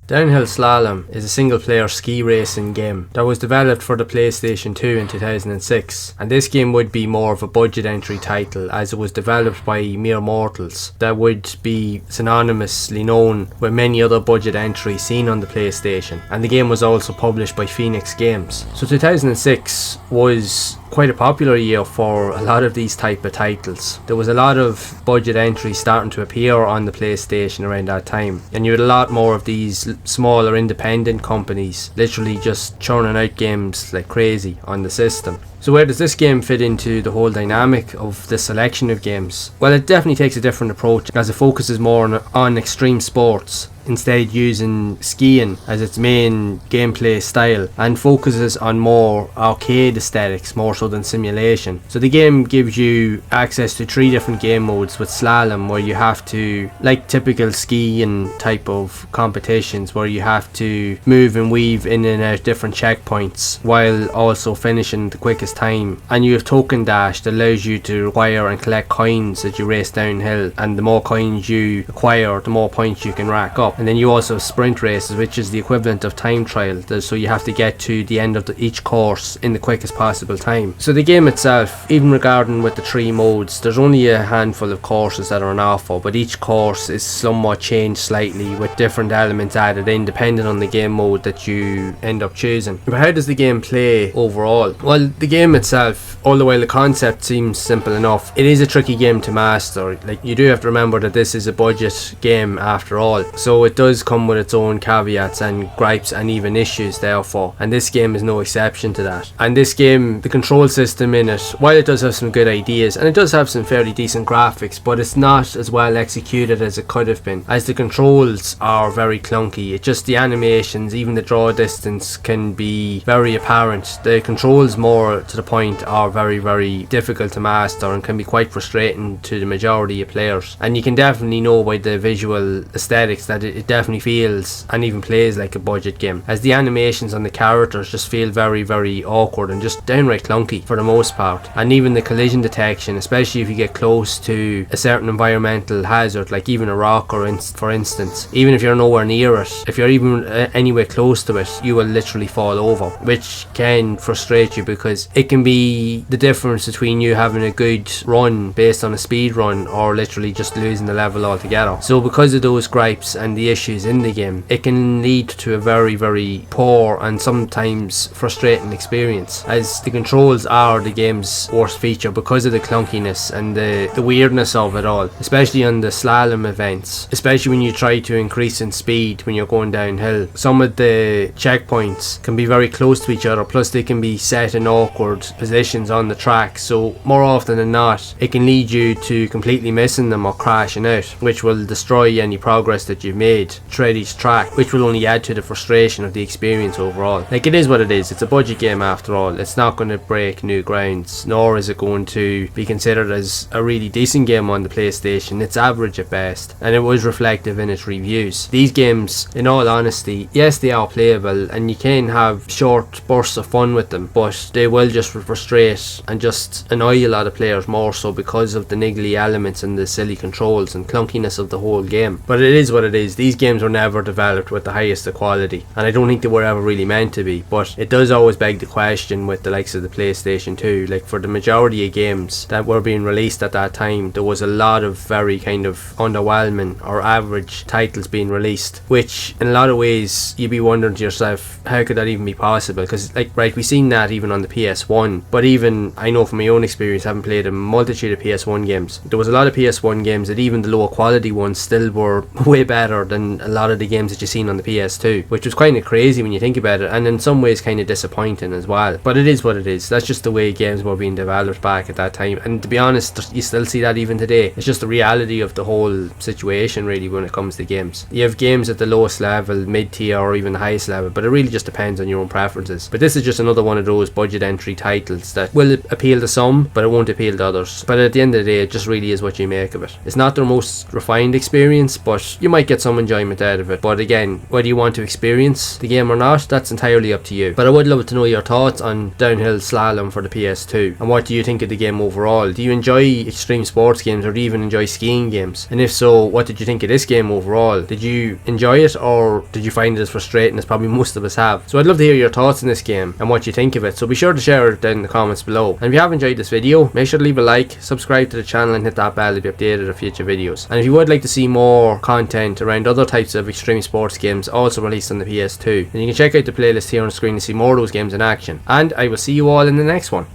Downhill Slalom is a single-player ski racing game that was developed for the PlayStation 2 in 2006, and this game would be more of a budget entry title as it was developed by mere mortals that would be synonymously known with many other budget entries seen on the PlayStation, and the game was also published by Phoenix Games. So 2006 was quite a popular year for a lot of these type of titles. There was a lot of budget entries starting to appear on the PlayStation around that time, and you had a lot more of these smaller independent companies literally just churning out games like crazy on the system. So where does this game fit into the whole dynamic of the selection of games? Well, it definitely takes a different approach as it focuses more on extreme sports, instead using skiing as its main gameplay style, and focuses on more arcade aesthetics more so than simulation. So the game gives you access to 3 different game modes, with slalom where you have to, like typical skiing type of competitions, where you have to move and weave in and out different checkpoints while also finishing the quickest time. And you have token dash that allows you to acquire and collect coins as you race downhill, and the more coins you acquire, the more points you can rack up. And then you also have sprint races, which is the equivalent of time trial, so you have to get to the end of each course in the quickest possible time. So the game itself, even regarding with the 3 modes, there's only a handful of courses that are on offer, but each course is somewhat changed slightly with different elements added in depending on the game mode that you end up choosing. But how does the game play overall? Well, the game itself, all the while the concept seems simple enough, it is a tricky game to master. Like, you do have to remember that this is a budget game after all, so it does come with its own caveats and gripes and even issues therefore, and this game is no exception to that. And this game, the control system in it, while it does have some good ideas and it does have some fairly decent graphics, but it's not as well executed as it could have been, as the controls are very clunky. It just, the animations, even the draw distance can be very apparent. The controls, more to the point, are very difficult to master and can be quite frustrating to the majority of players, and you can definitely know by the visual aesthetics that it definitely feels and even plays like a budget game, as the animations on the characters just feel very awkward and just downright clunky for the most part. And even the collision detection, especially if you get close to a certain environmental hazard, like even a rock for instance, even if you're nowhere near it, if you're even anywhere close to it, you will literally fall over, which can frustrate you because it can be the difference between you having a good run based on a speed run or literally just losing the level altogether. So because of those gripes and the issues in the game, it can lead to a very poor and sometimes frustrating experience, as the controls are the game's worst feature because of the clunkiness and the weirdness of it all, especially on the slalom events, especially when you try to increase in speed when you're going downhill. Some of the checkpoints can be very close to each other, plus they can be set in awkward positions on the track, so more often than not it can lead you to completely missing them or crashing out, which will destroy any progress that you've made throughout each track, which will only add to the frustration of the experience overall. Like, it is what it is, it's a budget game after all. It's not going to break new grounds, nor is it going to be considered as a really decent game on the PlayStation. It's average at best, and it was reflective in its reviews. These games, in all honesty, yes, they are playable and you can have short bursts of fun with them, but they will just frustrate and just annoy a lot of players more so because of the niggly elements and the silly controls and clunkiness of the whole game. But it is what it is. These games were never developed with the highest of quality, and I don't think they were ever really meant to be, but it does always beg the question with the likes of the PlayStation 2, like for the majority of games that were being released at that time, there was a lot of very kind of underwhelming or average titles being released, which in a lot of ways you'd be wondering to yourself, how could that even be possible? Because like, right, we've seen that even on the PS1, but even I know from my own experience, having played a multitude of PS1 games, there was a lot of PS1 games that even the lower quality ones still were way better than a lot of the games that you've seen on the PS2, which was kind of crazy when you think about it, and in some ways kind of disappointing as well. But it is what it is. That's just the way games were being developed back at that time, and to be honest, you still see that even today. It's just the reality of the whole situation really when it comes to games. You have games at the lowest level, mid-tier, or even the highest level, but it really just depends on your own preferences. But this is just another one of those budget entry entry titles that will appeal to some, but it won't appeal to others. But at the end of the day, it just really is what you make of it. It's not their most refined experience, but you might get some enjoyment out of it. But again, whether you want to experience the game or not, that's entirely up to you. But I would love to know your thoughts on Downhill Slalom for the PS2, and what do you think of the game overall? Do you enjoy extreme sports games, or do you even enjoy skiing games? And if so, what did you think of this game overall? Did you enjoy it, or did you find it as frustrating as probably most of us have? So I'd love to hear your thoughts on this game and what you think of it, so be sure to share it down in the comments below. And if you have enjoyed this video, make sure to leave a like, subscribe to the channel and hit that bell to be updated of future videos. And if you would like to see more content around other types of extreme sports games also released on the PS2, then you can check out the playlist here on screen to see more of those games in action. And I will see you all in the next one.